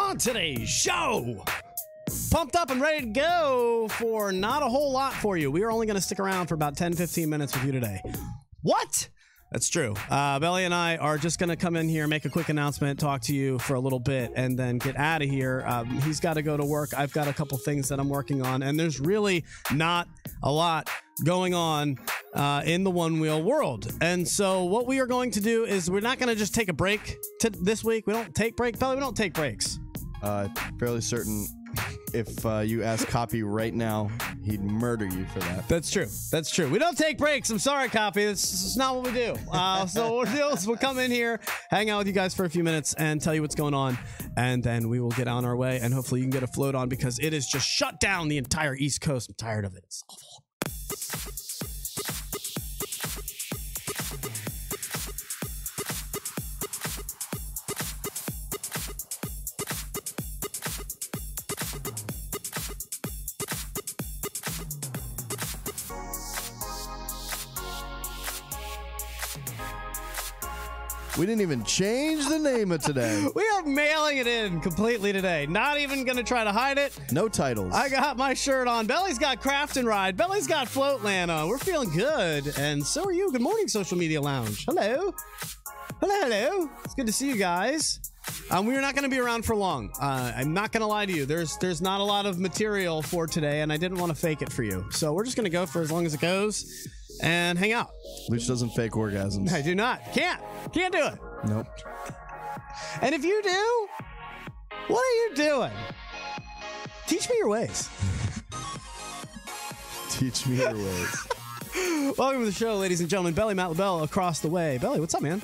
on today's show. Pumped up and ready to go for not a whole lot for you. We are only going to stick around for about 10-15 minutes with you today. What? That's true. Belly and I are just going to come in here, make a quick announcement, talk to you for a little bit, and then get out of here. He's got to go to work. I've got a couple things that I'm working on, and there's really not a lot going on in the one-wheel world. And so what we are going to do is we're not going to just take a break this week. We don't take breaks. Belly, we don't take breaks. Fairly certain if you ask Copy right now, he'd murder you for that. That's true. That's true. We don't take breaks. I'm sorry, Copy. That's not what we do. So what we'll do is we'll come in here, hang out with you guys for a few minutes, and tell you what's going on, and then we will get on our way, and hopefully you can get a float on because it is just shut down the entire East Coast. I'm tired of it. It's awful. We didn't even change the name of today. We are mailing it in completely today. Not even going to try to hide it. No titles. I got my shirt on. Belly's got Craft and Ride. Belly's got Floatland on. We're feeling good. And so are you. Good morning, Social Media Lounge. Hello. Hello, hello. It's good to see you guys. We're not going to be around for long. I'm not going to lie to you. There's not a lot of material for today, and I didn't want to fake it for you. So we're just going to go for as long as it goes and hang out. Luch doesn't fake orgasms. I do not. Can't do it. Nope. And if you do, what are you doing? Teach me your ways. Teach me your ways. Welcome to the show, ladies and gentlemen. Belly, Matt LaBelle across the way. Belly, what's up, man?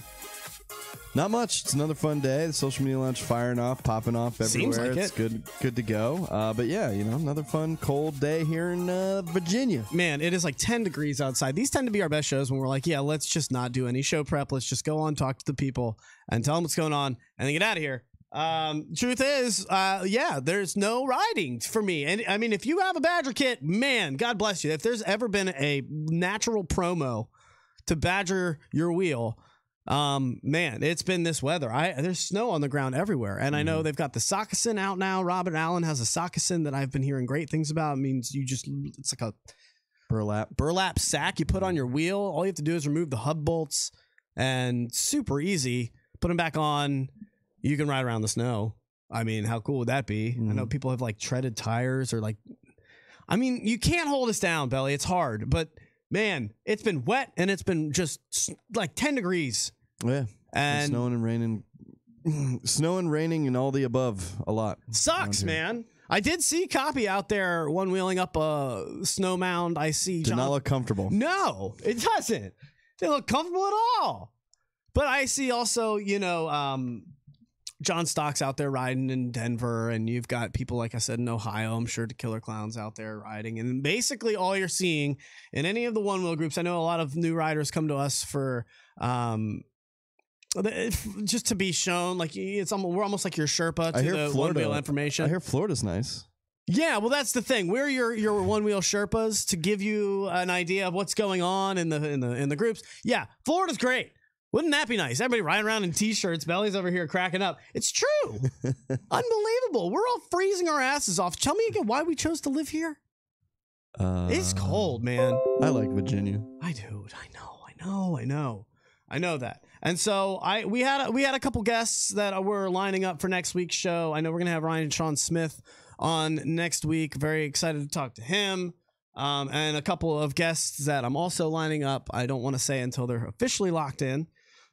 Not much. It's another fun day. The Social Media Lounge firing off, popping off everywhere. Seems like it's good to go. But yeah, you know, another fun cold day here in Virginia. Man, it is like 10 degrees outside. These tend to be our best shows when we're like, yeah, let's just not do any show prep. Let's just go on, talk to the people, and tell them what's going on, and then get out of here. Truth is, yeah, there's no riding for me. And I mean, if you have a Badger kit, man, God bless you. If there's ever been a natural promo to Badger your wheel, man, it's been this weather. There's snow on the ground everywhere. And I know they've got the Soccasin out now. Robert Allen has a Soccasin that I've been hearing great things about. It means it's like a burlap sack you put on your wheel. All you have to do is remove the hub bolts and super easy. Put them back on. You can ride around the snow. I mean, how cool would that be? I know people have like treaded tires or like, I mean, you can't hold us down, Belly. It's hard, but man, it's been wet and it's been just like 10 degrees. Yeah, and snowing and raining and all the above a lot. Sucks, man. I did see Copy out there one wheeling up a snow mound. I see. Did not look comfortable. No, it doesn't. It didn't look comfortable at all. But I see also, you know, John Stock's out there riding in Denver, and you've got people, like I said, in Ohio. I'm sure the Killer Clown's out there riding. And basically all you're seeing in any of the one-wheel groups, I know a lot of new riders come to us for just to be shown, like we're almost like your Sherpa to the one-wheel information. I hear Florida's nice. Yeah, well, that's the thing. We're your one-wheel Sherpas to give you an idea of what's going on in the groups. Yeah, Florida's great. Wouldn't that be nice? Everybody riding around in T-shirts. Belly's over here cracking up. It's true. Unbelievable. We're all freezing our asses off. Tell me again why we chose to live here. It's cold, man. I like Virginia. I do. I know that. And so we had a couple guests that were lining up for next week's show. I know we're gonna have Ryan and Sean Smith on next week. Very excited to talk to him. And a couple of guests that I'm also lining up. I don't want to say until they're officially locked in.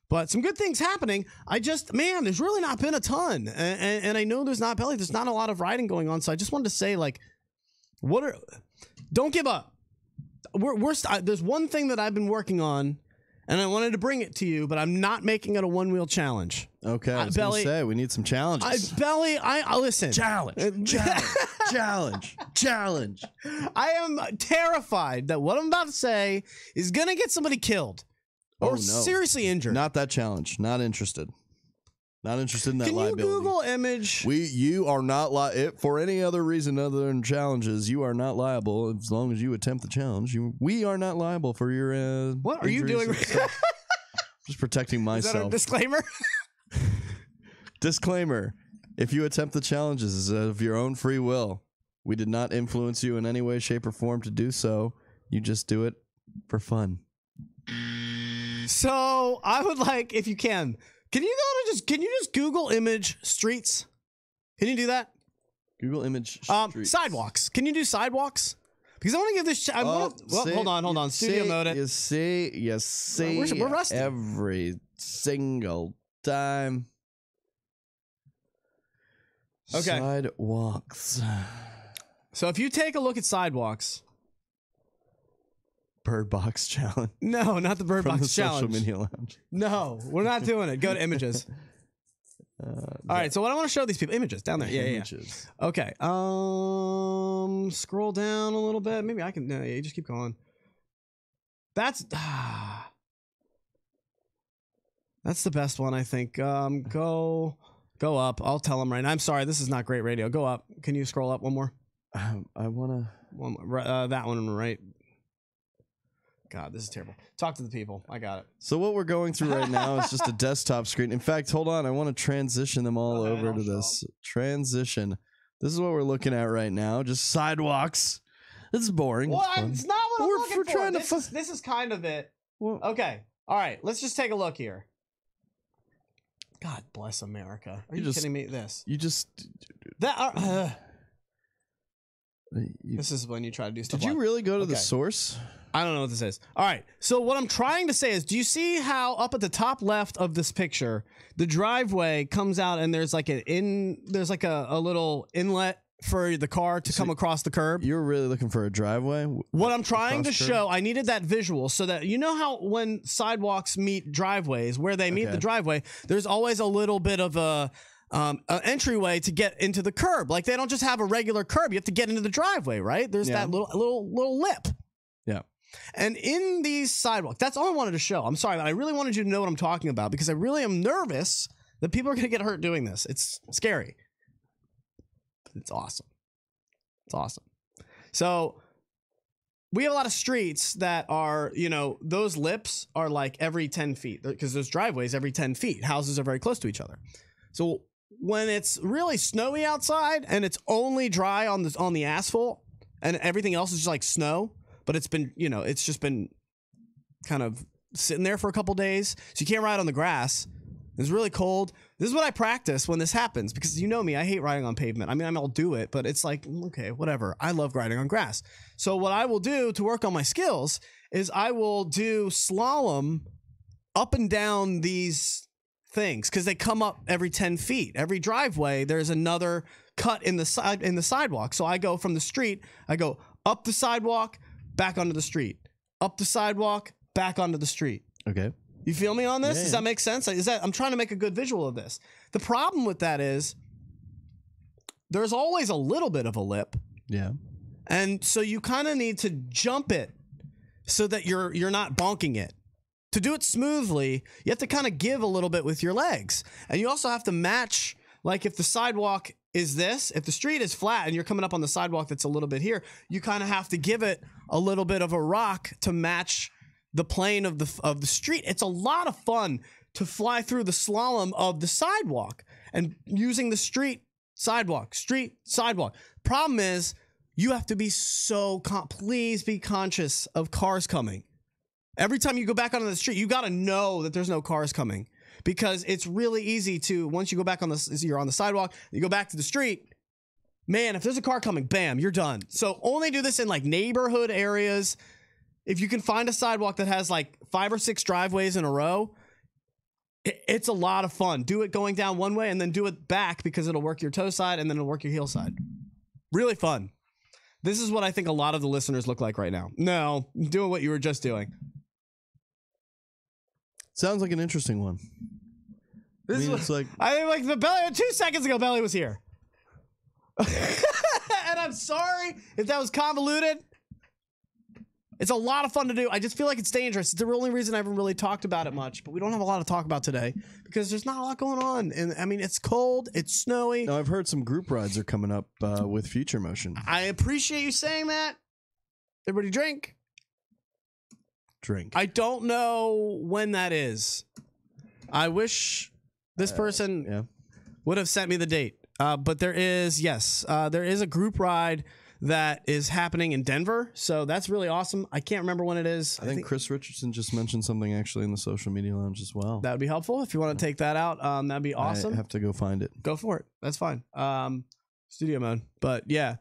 But some good things happening. There's really not been a ton. And I know there's not a lot of riding going on. So I just wanted to say, like, don't give up. There's one thing that I've been working on, and I wanted to bring it to you, but I'm not making it a one-wheel challenge. Okay, I was going to say, we need some challenges. Listen. Challenge. I am terrified that what I'm about to say is going to get somebody killed. Or seriously injured. Not that challenge. Not interested. Not interested in that liability. Can you Google image? You are not for any other reason other than challenges. You are not liable as long as you attempt the challenge. We are not liable for your. What are you doing? Just protecting myself. Is that a disclaimer? Disclaimer. If you attempt the challenges of your own free will, we did not influence you in any way, shape, or form to do so. You just do it for fun. So I would like, if you can you just Google image streets? Can you do that? Google image streets. Sidewalks. Can you do sidewalks? Because I want to give this. Hold on. Studio mode it. You see, we're rusty. Every single time. Okay. Sidewalks. So if you take a look at sidewalks. Bird Box Challenge. No, not the Bird From Box the Challenge. Social Media Lounge. No, we're not doing it. Go to images. All right, so what I want to show these people, images down there. Images. Yeah. Okay. Scroll down a little bit. Maybe I can. No, you just keep going. That's the best one, I think. Go up. I'll tell them right now. I'm sorry, this is not great radio. Go up. Can you scroll up one more? I wanna. One more. That one right. God, this is terrible. Talk to the people. I got it. So what we're going through right now is just a desktop screen. In fact, hold on. I want to transition them all over to this. Transition. This is what we're looking at right now. Just sidewalks. This is boring. Well, it's not what I'm looking for. Trying this is kind of it. Well, okay. All right. Let's just take a look here. God bless America. Are you kidding me? This is when you try to do stuff. Did you really go to the source? I don't know what this is. All right. So what I'm trying to say is, do you see how up at the top left of this picture, the driveway comes out and there's like a little inlet for the car to come across the curb? You're really looking for a driveway? What I'm trying to show, I needed that visual so that you know how when sidewalks meet driveways, where they meet the driveway, there's always a little bit of an entryway to get into the curb. Like they don't just have a regular curb. You have to get into the driveway, right? There's that little lip. Yeah. And in these sidewalks, that's all I wanted to show. I'm sorry, but I really wanted you to know what I'm talking about because I really am nervous that people are going to get hurt doing this. It's scary. It's awesome. It's awesome. So we have a lot of streets that are, those lips are like every 10 feet because there's driveways every 10 feet. Houses are very close to each other. So when it's really snowy outside and it's only dry on the asphalt and everything else is just like snow, but it's been, it's just been kind of sitting there for a couple days. So you can't ride on the grass. It's really cold. This is what I practice when this happens because you know me, I hate riding on pavement. I mean, I'll do it, but it's like, okay, whatever. I love riding on grass. So what I will do to work on my skills is I will do slalom up and down these things because they come up every 10 feet. Every driveway, there's another cut in the sidewalk. So I go from the street, I go up the sidewalk, back onto the street, up the sidewalk, back onto the street. Okay. You feel me on this? Yeah. Does that make sense? I'm trying to make a good visual of this. The problem with that is there's always a little bit of a lip. Yeah. And so you kind of need to jump it so that you're not bonking it. To do it smoothly, you have to kind of give a little bit with your legs. And you also have to match, like if the sidewalk is this, if the street is flat and you're coming up on the sidewalk that's a little bit here, you kind of have to give it a little bit of a rock to match the plane of the street. It's a lot of fun to fly through the slalom of the sidewalk and using the street sidewalk. Problem is you have to be please be conscious of cars coming. Every time you go back onto the street, you got to know that there's no cars coming because it's really easy to, once you go back you're on the sidewalk, you go back to the street, man, if there's a car coming, bam, you're done. So only do this in like neighborhood areas. If you can find a sidewalk that has like 5 or 6 driveways in a row, it's a lot of fun. Do it going down one way and then do it back because it'll work your toe side and then it'll work your heel side. Really fun. This is what I think a lot of the listeners look like right now. No, doing what you were just doing. Sounds like an interesting one. I think like the Belly 2 seconds ago, Belly was here. And I'm sorry if that was convoluted. It's a lot of fun to do. I just feel like it's dangerous. It's the only reason I haven't really talked about it much, but we don't have a lot to talk about today because there's not a lot going on. And I mean, it's cold, it's snowy. No, I've heard some group rides are coming up with Future Motion. I appreciate you saying that. Everybody drink. I don't know when that is. I wish this person would have sent me the date. But there is a group ride that is happening in Denver. So that's really awesome. I can't remember when it is. I think Chris Richardson just mentioned something actually in the social media lounge as well. That would be helpful if you want to take that out. That'd be awesome. I have to go find it. Go for it. That's fine. Studio mode. But yeah.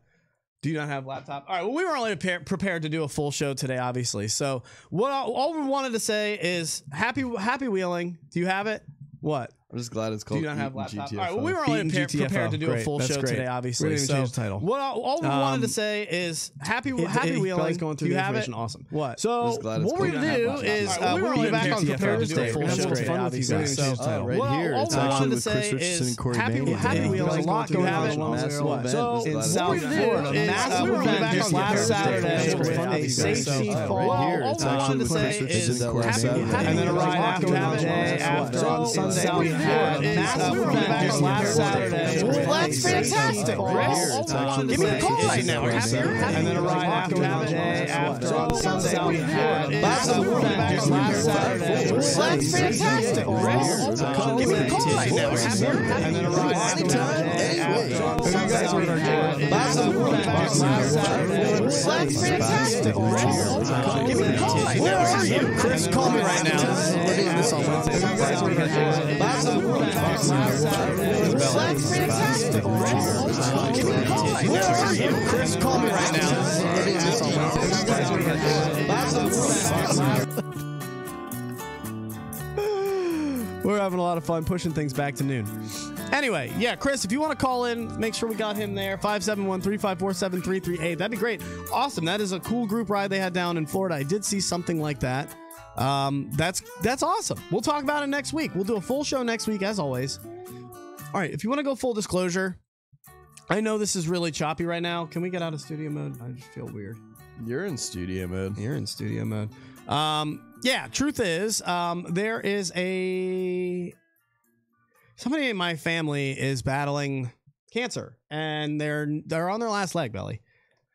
Do you not have laptop? All right. Well, we were only prepared to do a full show today, obviously. So all we wanted to say is happy wheeling. Do you have it? What? I'm just glad it's called. Do you not have laptop? GTFO. All right. Well, we were only prepared to do a full show today, obviously. We're gonna so change the title. all we wanted to say is happy wheeling. Going through do you the have it? information. Awesome. What? So what we're gonna do is we were only back on Thursday for a full show today, obviously. So right here, it's actually with Chris Richardson and Corey happy wheeling. There's a lot going on. So in South Florida, massive event back on last Saturday. A safety fall. Right here, it's actually with say Chris is Richardson and and then a ride after on Sunday we have massive event back on last Saturday. Well, that's fantastic, Chris. Give me a call right now. And then a ride after on Sunday we have massive event back on last Saturday. Well, that's fantastic, Chris. Give me a call right now. And then a ride after on Sunday. Massive event back on last Saturday. Well, that's fantastic, Chris. Give me a call right now. Where are you? Chris, call me right now. We're doing this on Wednesday. Massive event back on last Saturday. Well, that's fantastic, Chris. Give me a call right now. Where are you? Chris, call me right now. We're doing this on Wednesday. Massive event back on last We're having a lot of fun pushing things back to noon. Anyway, yeah, Chris, if you want to call in, make sure we got him there. 571-354-7338. That'd be great. Awesome. That is a cool group ride they had down in Florida. I did see something like that. That's awesome. We'll talk about it next week. We'll do a full show next week, as always. All right, if you want to go full disclosure, I know this is really choppy right now. Can we get out of studio mode? I just feel weird. You're in studio mode. You're in studio mode. Yeah, truth is, there is somebody in my family is battling cancer, and they're on their last leg, Belly.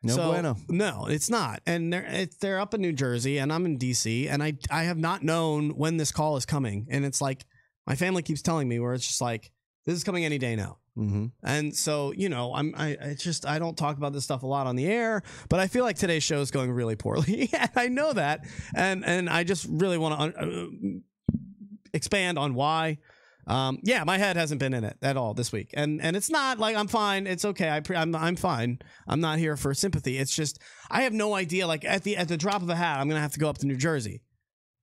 Bueno. No, it's not. And they're up in New Jersey, and I'm in DC, and I have not known when this call is coming. And it's like my family keeps telling me where it's just like, this is coming any day now. Mm-hmm. And so, you know, I don't talk about this stuff a lot on the air, but I feel like today's show is going really poorly. And I know that. And I just really want to expand on why. Yeah, my head hasn't been in it at all this week. And it's not like I'm fine. It's okay. I'm fine. I'm not here for sympathy. It's just, I have no idea. Like at the drop of a hat, I'm going to have to go up to New Jersey.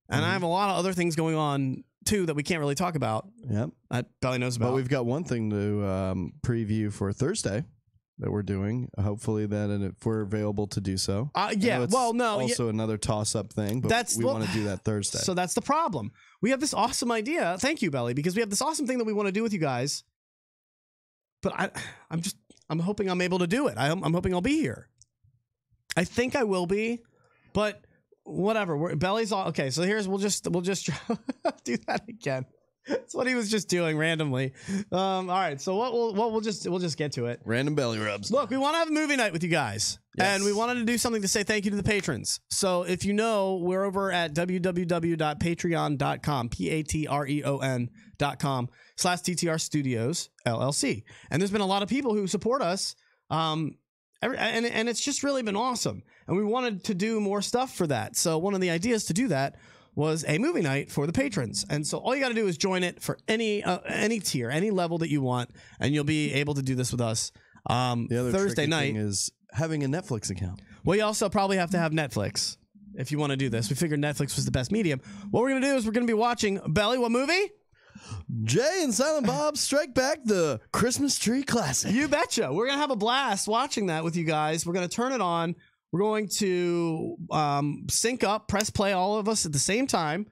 And I have a lot of other things going on too that we can't really talk about. Yep. That Belly knows about. But we've got one thing to preview for Thursday that we're doing. Hopefully that if we're available to do so. Yeah. Well, no. Also another toss-up thing, but we want to do that Thursday. So that's the problem. We have this awesome idea. Thank you, Belly, because we have this awesome thing that we want to do with you guys. But I'm hoping I'm able to do it. I'm hoping I'll be here. I think I will be, but whatever. Belly's all okay. So we'll just do that again. That's what he was just doing randomly. All right. So we'll just get to it. Random belly rubs. Look, we want to have a movie night with you guys. Yes. And we wanted to do something to say thank you to the patrons. So if you know, we're over at www.patreon.com, patreon.com/TTR Studios LLC. And there's been a lot of people who support us. And it's just really been awesome. And we wanted to do more stuff for that. So one of the ideas to do that was a movie night for the patrons. And so all you got to do is join it for any tier, any level that you want, and you'll be able to do this with us. The other Thursday tricky night thing is having a Netflix account. Well, you also probably have to have Netflix if you want to do this. We figured Netflix was the best medium. What we're going to do is we're going to be watching Belly. What movie? Jay and Silent Bob Strike Back, the Christmas Tree Classic. You betcha. We're going to have a blast watching that with you guys. We're going to turn it on. We're going to sync up, press play, all of us at the same time.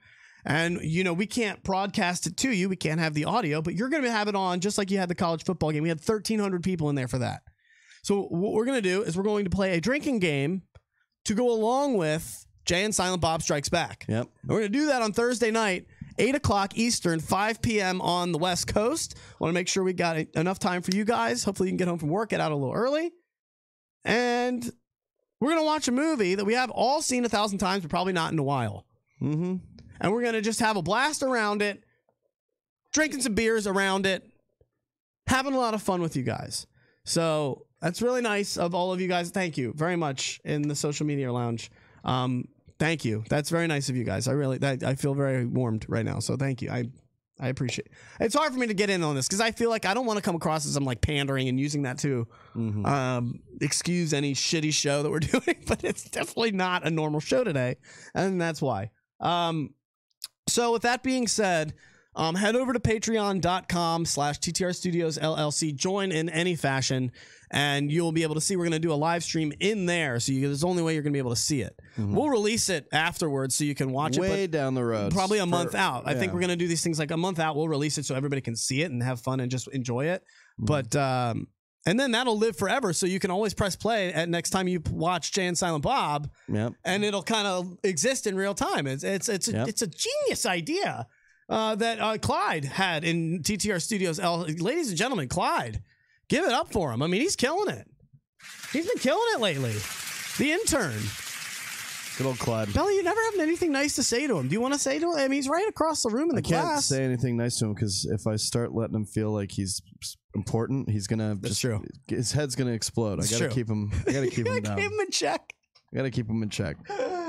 And, you know, we can't broadcast it to you. We can't have the audio, but you're going to have it on just like you had the college football game. We had 1,300 people in there for that. So what we're going to do is we're going to play a drinking game to go along with Jay and Silent Bob Strikes Back. Yep. And we're going to do that on Thursday night, 8 o'clock Eastern, 5 p.m. on the West Coast. Want to make sure we got enough time for you guys. Hopefully you can get home from work, get out a little early. And we're going to watch a movie that we have all seen 1,000 times, but probably not in a while. Mm-hmm. And we're going to just have a blast around it, drinking some beers around it, having a lot of fun with you guys. So that's really nice of all of you guys. Thank you very much in the social media lounge. Thank you. That's very nice of you guys. I feel very warmed right now. So thank you. I appreciate it. It's hard for me to get in on this because I feel like I don't want to come across as I'm like pandering and using that to excuse any shitty show that we're doing, but it's definitely not a normal show today. And that's why. So with that being said, head over to patreon.com/TTR Studios LLC. Join in any fashion, and you'll be able to see. We're going to do a live stream in there, so there's the only way you're going to be able to see it. We'll release it afterwards so you can watch it. Way down the road. Probably a month out. I think we're going to do these things like a month out. We'll release it so everybody can see it and have fun and just enjoy it. But and then that'll live forever, so you can always press play at next time you watch Jay and Silent Bob, and it'll kind of exist in real time. It's a genius idea. That Clyde had in TTR Studios. Ladies and gentlemen, Clyde, give it up for him. I mean, he's killing it. He's been killing it lately. The intern. Good old Clyde. Belly, you never have anything nice to say to him. Do you want to say to him? I mean, he's right across the room in the class. I can't say anything nice to him because if I start letting him feel like he's important, he's gonna his head's gonna explode. I gotta keep him. I gotta keep him down. Keep him in check. I gotta keep him in check.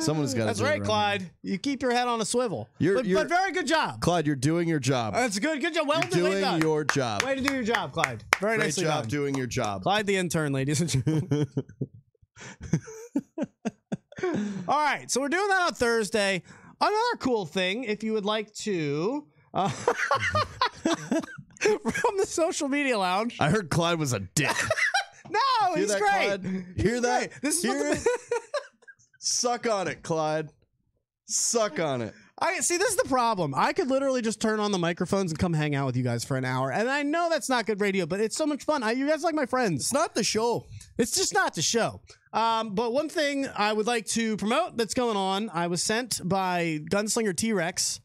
Someone's got to. That's right, Clyde. Here. You keep your head on a swivel. But very good job, Clyde. You're doing your job. That's good. Good job. Well done. Doing your job. Way to do your job, Clyde. Very Great nicely job done. doing your job, Clyde, the intern, ladies and gentlemen. All right, so we're doing that on Thursday. Another cool thing, if you would like to, from the social media lounge. I heard Clyde was a dick. No, he's great. Clyde? Hear that? This is Suck on it, Clyde. Suck on it. This is the problem. I could literally just turn on the microphones and come hang out with you guys for an hour. And I know that's not good radio, but it's so much fun. You guys are like my friends. It's not the show. It's just not the show. But one thing I would like to promote that's going on, I was sent by Gunslinger T-Rex.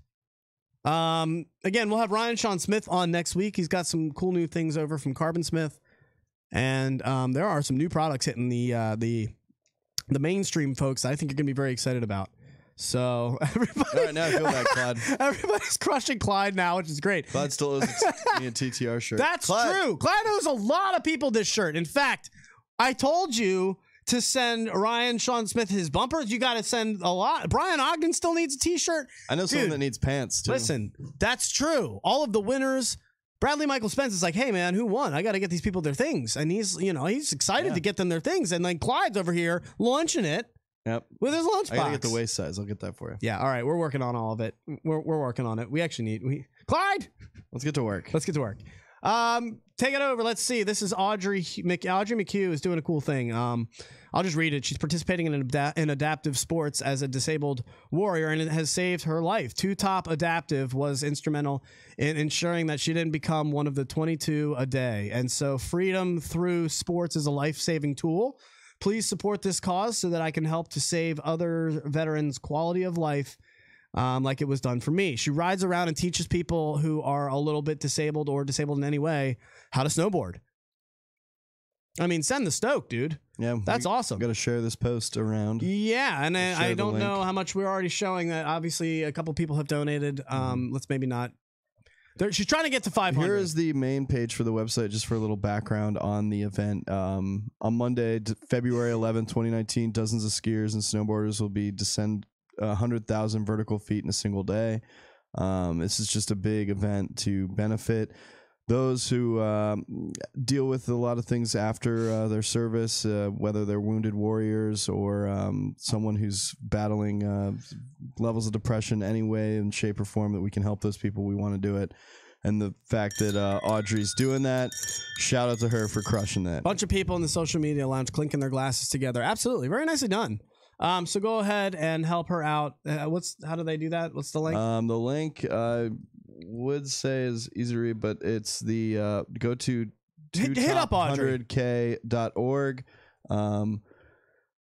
Again, we'll have Ryan Sean Smith on next week. He's got some cool new things over from Carbon Smith. And there are some new products hitting the mainstream folks I think you're going to be very excited about. So everybody, all right, now I feel bad, Clyde. Everybody's crushing Clyde now, which is great. Clyde still owes me a TTR shirt. That's true. Clyde owes a lot of people this shirt. In fact, I told you to send Ryan Sean Smith his bumpers. You got to send a lot. Brian Ogden still needs a T-shirt. I know someone that needs pants too. Listen, that's true. All of the winners. Bradley Michael Spence is like, hey man, who won? I got to get these people their things, and he's excited to get them their things, and then Clyde's over here launching it. Yep. With his lunchbox. I gotta get the waist size. I'll get that for you. Yeah. All right. We're working on all of it. We're working on it. We actually need Clyde. Let's get to work. Let's get to work. Take it over. Let's see. This is Audrey McHugh is doing a cool thing. I'll just read it. She's participating in adaptive sports as a disabled warrior, and it has saved her life. Two Top Adaptive was instrumental in ensuring that she didn't become one of the 22 a day. And so freedom through sports is a life-saving tool. Please support this cause so that I can help to save other veterans' quality of life like it was done for me. She rides around and teaches people who are a little bit disabled or disabled in any way how to snowboard. I mean, send the stoke, dude. Yeah, that's awesome. Got to share this post around. Yeah, and I don't know how much we're already showing. That obviously a couple people have donated. Let's maybe not. She's trying to get to 500. Here is the main page for the website, just for a little background on the event. On Monday, February 11, 2019, dozens of skiers and snowboarders will be descend 100,000 vertical feet in a single day. This is just a big event to benefit those who deal with a lot of things after their service, whether they're wounded warriors or someone who's battling levels of depression any way in shape or form that we can help those people. We want to do it. And the fact that Audrey's doing that, shout out to her for crushing that. Bunch of people in the social media lounge clinking their glasses together. Absolutely. Very nicely done. So go ahead and help her out. How do they do that? What's the link? The link would say is easy to read, but it's the go to hit up Audrey. 100k.org.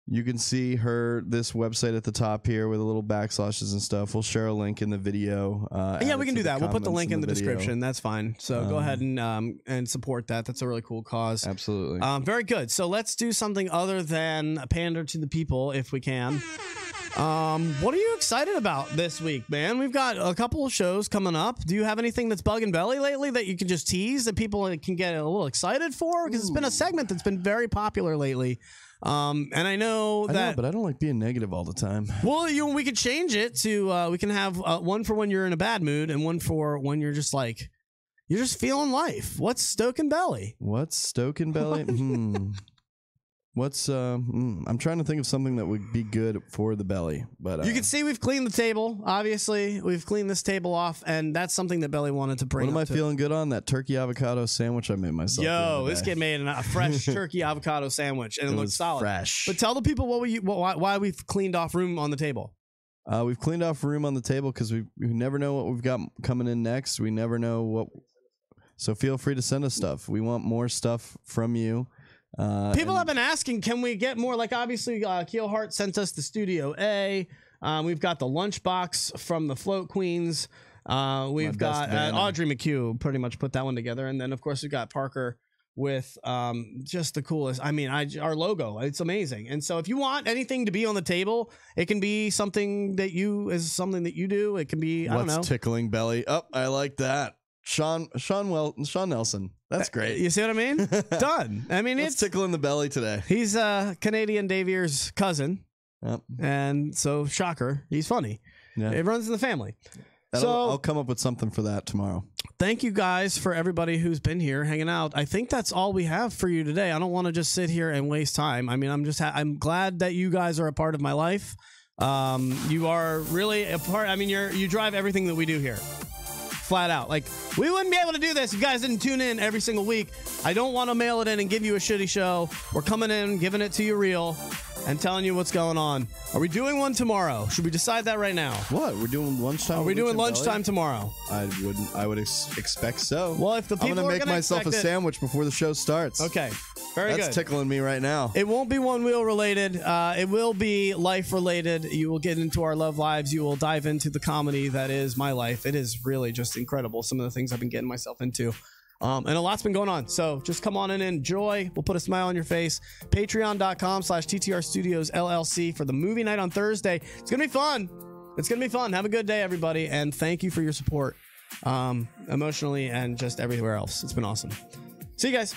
You can see this website at the top here with a little backslashes and stuff. We'll share a link in the video. Yeah, we can do that. We'll put the link in the description. That's fine. So go ahead and support that. That's a really cool cause. Absolutely. Very good. So let's do something other than pander to the people if we can. What are you excited about this week, man? We've got a couple of shows coming up. Do you have anything that's bugging Belly lately that you can just tease that people can get a little excited for? Because it's been a segment that's been very popular lately. And I know that, but I don't like being negative all the time. Well, we could change it to we can have one for when you're in a bad mood and one for when you're just like you're just feeling life. What's stoking Belly? What's stoking Belly? What's I'm trying to think of something that would be good for the belly, but you can see we've cleaned the table. Obviously, we've cleaned this table off, and that's something that Belly wanted to bring. What am I feeling good on? That turkey avocado sandwich I made myself. Yo, this kid made a fresh turkey avocado sandwich, and it looks solid. Fresh. But tell the people why we've cleaned off room on the table. We've cleaned off room on the table because we never know what we've got coming in next. We never know what. So feel free to send us stuff. We want more stuff from you. People have been asking, can we get more? Like, obviously, Keel Hart sent us the Studio A. We've got the lunchbox from the Float Queens. We've got Audrey McHugh pretty much put that one together. And then, of course, we've got Parker with just the coolest. I mean, our logo. It's amazing. And so if you want anything to be on the table, it can be something that you do. It can be, I don't know. What's tickling Belly? Oh, I like that. Sean Nelson. That's great. You see what I mean? Done. I mean, it's tickling the belly today. He's Canadian Davier's cousin. Yep. And so, shocker, he's funny. Yeah. It runs in the family. I'll come up with something for that tomorrow. Thank you guys for everybody who's been here hanging out. I think that's all we have for you today. I don't want to just sit here and waste time. I mean, I'm glad that you guys are a part of my life. You are really a part. I mean, you drive everything that we do here. Flat out. Like, we wouldn't be able to do this if you guys didn't tune in every single week. I don't want to mail it in and give you a shitty show. We're coming in, giving it to you real, and telling you what's going on. Are we doing one tomorrow? Should we decide that right now? What? We're doing lunchtime? Are we doing lunchtime tomorrow? I would expect so. Well, if the people I'm going to make myself a sandwich before the show starts. Okay. Very good. That's tickling me right now. It won't be One Wheel related. It will be life related. You will get into our love lives. You will dive into the comedy that is my life. It is really just incredible. Some of the things I've been getting myself into. And a lot's been going on. So just come on and enjoy. We'll put a smile on your face. Patreon.com/TTR Studios LLC for the movie night on Thursday. It's going to be fun. It's going to be fun. Have a good day, everybody. And thank you for your support emotionally and just everywhere else. It's been awesome. See you guys.